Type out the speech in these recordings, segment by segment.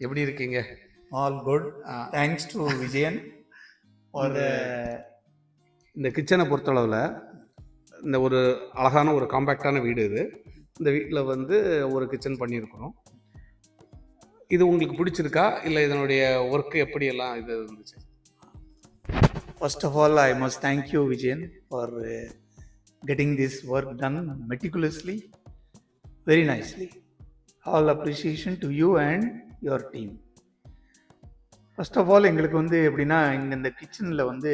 எப்படி இருக்கீங்க? All good. Thanks to Vijayan for இந்த கிச்சனை பொறுத்தளவில் இந்த ஒரு அழகான ஒரு காம்பேக்டான வீடு இது. இந்த வீட்டில் வந்து ஒரு கிச்சன் பண்ணியிருக்கிறோம். இது உங்களுக்கு பிடிச்சிருக்கா இல்லை இதனுடைய ஒர்க்கு எப்படியெல்லாம் இது இருந்துச்சு? First of all, I must thank you, Vijayan, for getting this work done meticulously, very nicely. All appreciation to you and your team. First of all, எங்களுக்கு வந்து எப்படின்னா இந்த கிச்சனில் வந்து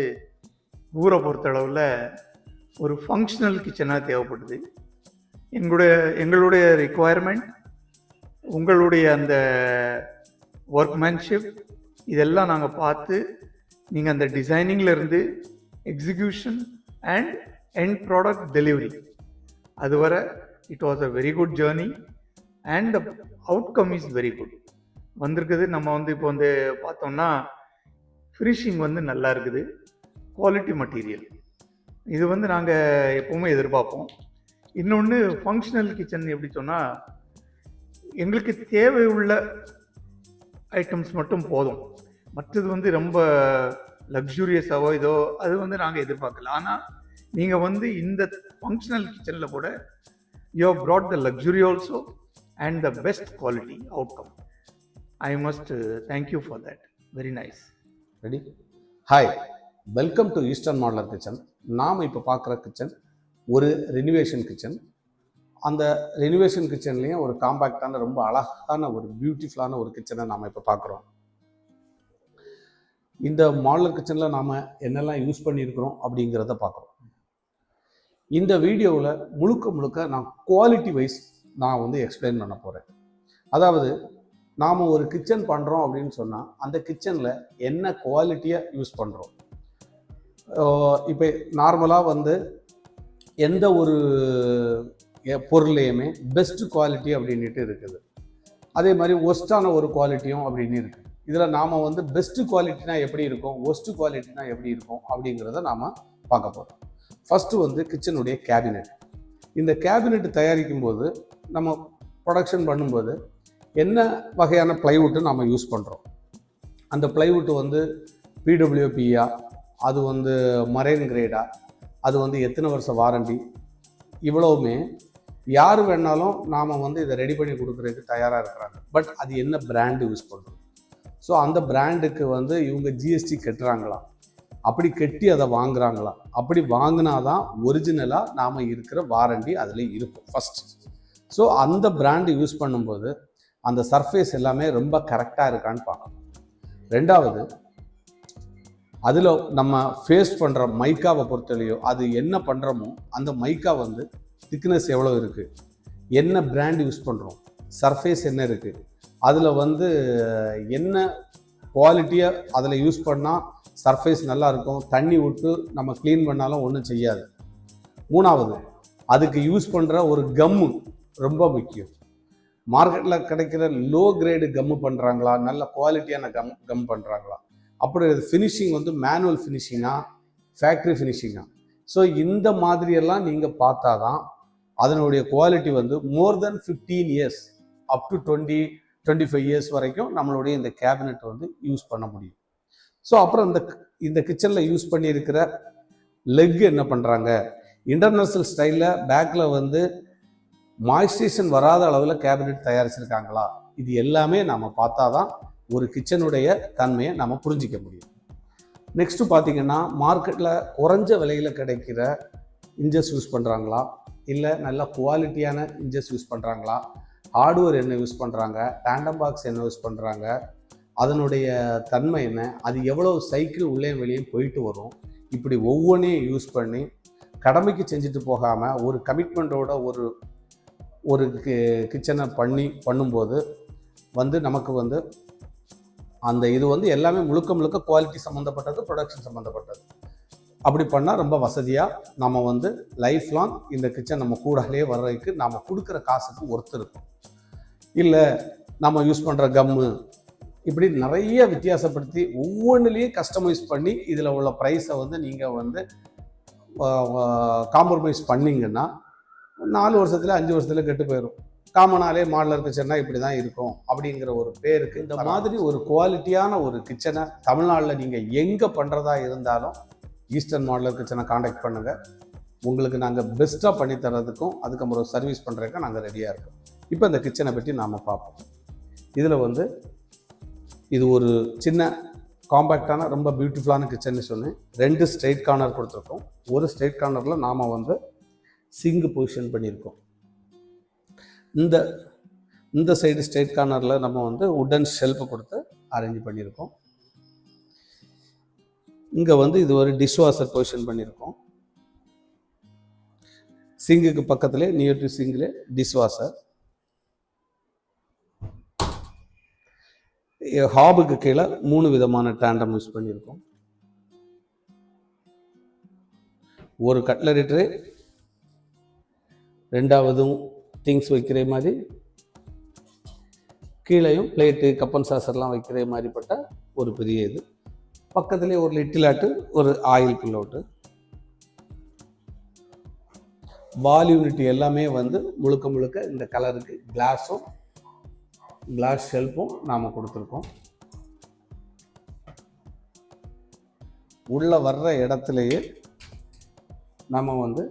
ஊரை பொறுத்தளவில் ஒரு ஃபங்க்ஷனல் கிச்சனாக தேவைப்படுது. எங்களுடைய ரிக்குவயர்மெண்ட், உங்களுடைய அந்த ஒர்க்மேன்ஷிப் இதெல்லாம் நாங்கள் பார்த்து நீங்கள் அந்த டிசைனிங்லேருந்து execution and end product delivery அது வர it was a very good journey and the outcome is very good வந்திருக்குது. நம்ம வந்து இப்போ வந்து பார்த்தோம்னா ஃபினிஷிங் வந்து நல்லா இருக்குது, குவாலிட்டி மெட்டீரியல் இது வந்து நாங்கள் எப்போவுமே எதிர்பார்ப்போம். இன்னொன்று ஃபங்க்ஷனல் கிச்சன் எப்படி சொன்னால் எங்களுக்கு தேவை உள்ள ஐட்டம்ஸ் மட்டும் போதும். மற்றது வந்து ரொம்ப லக்ஸூரியஸாவோ இதோ அது வந்து நாங்கள் எதிர்பார்க்கல. ஆனால் நீங்கள் வந்து இந்த ஃபங்க்ஷனல் கிச்சனில் கூட you have brought the luxury also and the best quality outcome. I must thank you for that. Very nice. Ready? Hi, welcome to eastern modeller kitchen. நாம் இப்போ பார்க்குற கிச்சன் ஒரு ரெனிவேஷன் கிச்சன். அந்த ரெனிவேஷன் கிச்சன்லேயும் ஒரு காம்பேக்டான ரொம்ப அழகான ஒரு பியூட்டிஃபுல்லான ஒரு கிச்சனை நாம் இப்போ பார்க்குறோம். இந்த மாடலர் கிச்சனில் நாம் என்னெல்லாம் யூஸ் பண்ணியிருக்கிறோம் அப்படிங்கிறத பார்க்குறோம். இந்த வீடியோவில் முழுக்க நான் குவாலிட்டி வைஸ் நான் வந்து எக்ஸ்பிளைன் பண்ண போகிறேன். அதாவது நாம் ஒரு கிச்சன் பண்ணுறோம் அப்படின்னு சொன்னால் அந்த கிச்சனில் என்ன குவாலிட்டியை யூஸ் பண்ணுறோம். இப்போ நார்மலாக வந்து எந்த ஒரு பொருளையுமே பெஸ்ட் குவாலிட்டி அப்படின்ட்டு இருக்குது, அதே மாதிரி ஒஸ்ட்டான ஒரு குவாலிட்டியும் அப்படின்னு இருக்குது. இதில் நாம் வந்து பெஸ்ட்டு குவாலிட்டினா எப்படி இருக்கும், ஒஸ்ட்டு குவாலிட்டினா எப்படி இருக்கும் அப்படிங்கிறத நாம் பார்க்க போகிறோம். ஃபஸ்ட்டு வந்து கிச்சனுடைய கேபினெட். இந்த கேபினெட் தயாரிக்கும் போது நம்ம ப்ரொடக்ஷன் பண்ணும்போது என்ன வகையான ப்ளைவுட்டு நாம் யூஸ் பண்ணுறோம். அந்த ப்ளைவுட்டு வந்து பிடபிள்யூபியா, அது வந்து மரைன் கிரேடா, அது வந்து எத்தனை வருஷம் வாரண்டி, இவ்வளவுமே யார் வேணாலும் நாம் வந்து இதை ரெடி பண்ணி கொடுக்குறதுக்கு தயாராக இருக்கிறாங்க. பட் அது என்ன பிராண்டு யூஸ் பண்ணுறோம். ஸோ அந்த பிராண்டுக்கு வந்து இவங்க ஜிஎஸ்டி கட்டுறாங்களா, அப்படி கட்டி அதை வாங்குறாங்களா, அப்படி வாங்கினா தான் ஒரிஜினலாக நாம் இருக்கிற வாரண்டி அதில் இருக்கும் ஃபஸ்ட். ஸோ அந்த பிராண்டு யூஸ் பண்ணும்போது அந்த சர்ஃபேஸ் எல்லாமே ரொம்ப கரெக்டாக இருக்கான்னு பார்க்கணும். ரெண்டாவது, அதில் நம்ம ஃபேஸ் பண்ணுற மைக்காவை பொறுத்தலையோ அது என்ன பண்ணுறோமோ அந்த மைக்கா வந்து திக்னஸ் எவ்வளோ இருக்குது, என்ன பிராண்ட் யூஸ் பண்ணுறோம், சர்ஃபேஸ் என்ன இருக்குது, அதில் வந்து என்ன குவாலிட்டியாக அதில் யூஸ் பண்ணால் சர்ஃபேஸ் நல்லாயிருக்கும், தண்ணி விட்டு நம்ம க்ளீன் பண்ணாலும் ஒன்றும் செய்யாது. மூணாவது, அதுக்கு யூஸ் பண்ணுற ஒரு கம்மு ரொம்ப முக்கியம். மார்க்கெட்டில் கிடைக்கிற லோ கிரேடு கம்மு பண்ணுறாங்களா, நல்ல குவாலிட்டியான கம் பண்ணுறாங்களா, அப்படி ஃபினிஷிங் வந்து மேனுவல் ஃபினிஷிங்கா, ஃபேக்ட்ரி ஃபினிஷிங்கா. ஸோ இந்த மாதிரியெல்லாம் நீங்கள் பார்த்தா தான் அதனுடைய குவாலிட்டி வந்து மோர் தென் 15 இயர்ஸ் அப் டு 20-25 இயர்ஸ் வரைக்கும் நம்மளுடைய இந்த கேபினெட் வந்து யூஸ் பண்ண முடியும். ஸோ அப்புறம் இந்த கிச்சனில் யூஸ் பண்ணியிருக்கிற லெக் என்ன பண்ணுறாங்க, இன்டர்நேஷ்னல் ஸ்டைலில் பேக்கில் வந்து மாய்ஸ்சரைசேஷன் வராத அளவில் கேபினெட் தயாரிச்சிருக்காங்களா, இது எல்லாமே நம்ம பார்த்தா தான் ஒரு கிச்சனுடைய தன்மையை நம்ம புரிஞ்சிக்க முடியும். நெக்ஸ்ட்டு பார்த்திங்கன்னா மார்க்கெட்டில் குறைஞ்ச விலையில் கிடைக்கிற இன்ஜஸ் யூஸ் பண்ணுறாங்களா, இல்லை நல்ல குவாலிட்டியான இன்ஜஸ் யூஸ் பண்ணுறாங்களா, ஹார்ட்வேர் என்ன யூஸ் பண்ணுறாங்க, டேண்டம் பாக்ஸ் என்ன யூஸ் பண்ணுறாங்க, அதனுடைய தன்மை என்ன, அது எவ்வளோ சைக்கிள் உள்ளே வெளியே போயிட்டு வரும், இப்படி ஒவ்வொன்றையும் யூஸ் பண்ணி கடமைக்கு செஞ்சுட்டு போகாமல் ஒரு கமிட்மெண்ட்டோட ஒரு கிச்சனை பண்ணும்போது வந்து நமக்கு வந்து அந்த இது வந்து எல்லாமே முழுக்க குவாலிட்டி சம்மந்தப்பட்டது, ப்ரொடக்ஷன் சம்மந்தப்பட்டது. அப்படி பண்ணால் ரொம்ப வசதியாக நம்ம வந்து லைஃப் லாங் இந்த கிச்சன் நம்ம கூடாலே வர்றதுக்கு நாம் கொடுக்குற காசுக்கு ஒர்த்து இருக்கும். இல்லை நம்ம யூஸ் பண்ணுற கம்மு இப்படி நிறைய வித்தியாசப்படுத்தி ஒவ்வொன்றுலேயும் கஸ்டமைஸ் பண்ணி இதில் உள்ள ப்ரைஸை வந்து நீங்கள் வந்து காம்ப்ரமைஸ் பண்ணிங்கன்னா 4 வருஷத்துல 5 வருஷத்துல கெட்டு போயிடும். காமனாலே மாடலர் கிச்சன்னா இப்படி தான் இருக்கும் அப்படிங்கிற ஒரு பேருக்கு இந்த மாதிரி ஒரு குவாலிட்டியான ஒரு கிச்சனை தமிழ்நாட்டில் நீங்கள் எங்கே பண்ணுறதா இருந்தாலும் ஈஸ்டர்ன் மாடலர் கிச்சனை காண்டாக்ட் பண்ணுங்கள். உங்களுக்கு நாங்கள் பெஸ்ட்டாக பண்ணி தரதுக்கும் அதுக்கப்புறம் சர்வீஸ் பண்ணுறதுக்கும் நாங்கள் ரெடியாக இருக்கோம். இப்போ இந்த கிச்சனை பற்றி நாம் பார்ப்போம். இதில் வந்து இது ஒரு சின்ன காம்பேக்டான ரொம்ப பியூட்டிஃபுல்லான கிச்சன்னு சொன்னேன். 2 ஸ்ட்ரெயிட் கார்னர் கொடுத்துருக்கோம். ஒரு ஸ்ட்ரெயிட் கார்னரில் நாம் வந்து சிங்க் பொசிஷன் பண்ணியிருக்கோம். இந்த சைடு ஸ்ட்ரெயிட் கார்னரில் நம்ம வந்து உட்டன் ஷெல்ஃப் கொடுத்து அரேஞ்ச் பண்ணியிருக்கோம். இங்கே வந்து இது ஒரு டிஷ்வாஷர் பொசிஷன் பண்ணியிருக்கோம். சிங்குக்கு பக்கத்திலே நியர் டு சிங்கில் டிஷ்வாஷர். ஹாபுக்கு கீழே 3 விதமான டேண்டம் யூஸ் பண்ணியிருக்கோம். ஒரு கட்லரி ட்ரே, 2வதும் திங்ஸ் வைக்கிற மாதிரி, கீழேயும் பிளேட்டு கப்பன் சாசர்லாம் வைக்கிற மாதிரிப்பட்ட ஒரு பெரிய இது. பக்கத்துலேயே ஒரு லிட்டிலாட்டு, ஒரு ஆயில் பில்லோட்டு. வால் யூனிட் எல்லாமே வந்து முழுக்க இந்த கலருக்கு கிளாஸ் ஷெல்ஃபும் நாம் கொடுத்துருக்கோம். உள்ளே வர்ற இடத்துலையே நம்ம வந்து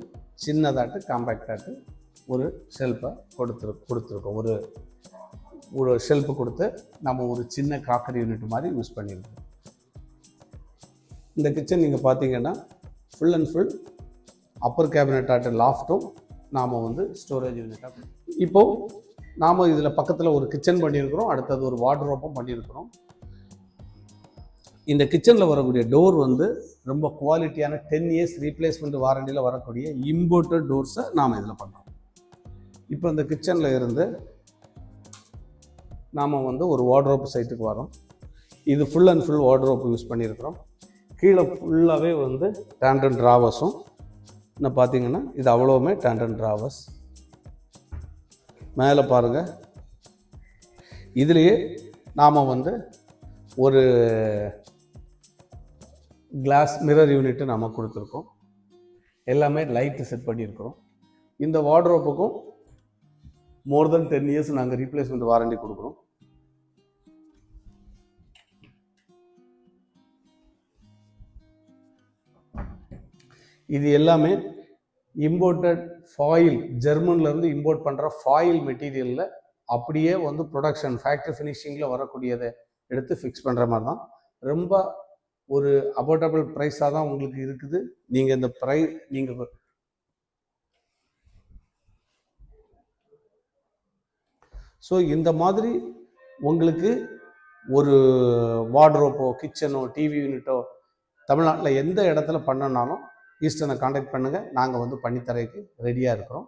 சின்னதாட்டு காம்பேக்டாட்டு ஒரு ஷெல்ஃபை கொடுத்துருக்கோம். ஒரு ஷெல்ஃபு கொடுத்து நம்ம ஒரு சின்ன கிராக்கரி யூனிட் மாதிரி யூஸ் பண்ணியிருக்கோம். இந்த கிச்சன் நீங்கள் பார்த்தீங்கன்னா full and full upper cabinet ஆட்டு லாஃப்ட்டும் நாம் வந்து ஸ்டோரேஜ் யூனிட்டாக. இப்போது நாம் இதில் பக்கத்தில் ஒரு கிச்சன் பண்ணியிருக்கிறோம். அடுத்தது ஒரு வார்ட்ரோப்பும் பண்ணியிருக்கிறோம். இந்த கிச்சனில் வரக்கூடிய டோர் வந்து ரொம்ப குவாலிட்டியான 10 இயர்ஸ் ரீப்ளேஸ்மெண்ட் வாரண்டியில் வரக்கூடிய இம்போர்ட்டட் டோர்ஸை நாம் இதில் பண்ணுறோம். இப்போ இந்த கிச்சனில் இருந்து நாம் வந்து ஒரு வார்ட்ரோப் சைட்டுக்கு வரோம். இது full and full wardrobe use பண்ணியிருக்கிறோம். கீழே ஃபுல்லாகவே வந்து டேண்டன் ட்ராவர்ஸும் இன்னும் பார்த்தீங்கன்னா இது அவ்வளோவுமே டேண்டன் ட்ராவர்ஸ். மேலே பாருங்கள், இதுலேயே நாம் வந்து ஒரு கிளாஸ் மிரர் யூனிட்டு நாம் கொடுத்துருக்கோம். எல்லாமே லைட்டு செட் பண்ணியிருக்கிறோம். இந்த வார்ட்ரோப்புக்கும் மோர் தென் 10 இயர்ஸ் நாங்கள் ரீப்ளேஸ்மெண்ட் வாரண்டி கொடுக்குறோம். இது எல்லாமே இம்போர்ட்டட் ஃபாயில், ஜெர்மன்லேருந்து இம்போர்ட் பண்ணுற ஃபாயில் மெட்டீரியலில் அப்படியே வந்து ப்ரொடக்ஷன் ஃபேக்ட்ரி ஃபினிஷிங்கில் வரக்கூடியதை எடுத்து ஃபிக்ஸ் பண்ணுற மாதிரி தான். ரொம்ப ஒரு அஃபோர்டபுள் ப்ரைஸாக தான் உங்களுக்கு இருக்குது. நீங்கள் இந்த நீங்கள் ஸோ இந்த மாதிரி உங்களுக்கு ஒரு வார்ட்ரோப்போ, கிச்சனோ, டிவி யூனிட்டோ தமிழ்நாட்டில் எந்த இடத்துல பண்ணனாலும் ஈஸ்டர்னை காண்டாக்ட் பண்ணுங்கள். நாங்கள் வந்து பண்ணித்தரதுக்கு ரெடியாக இருக்கிறோம்.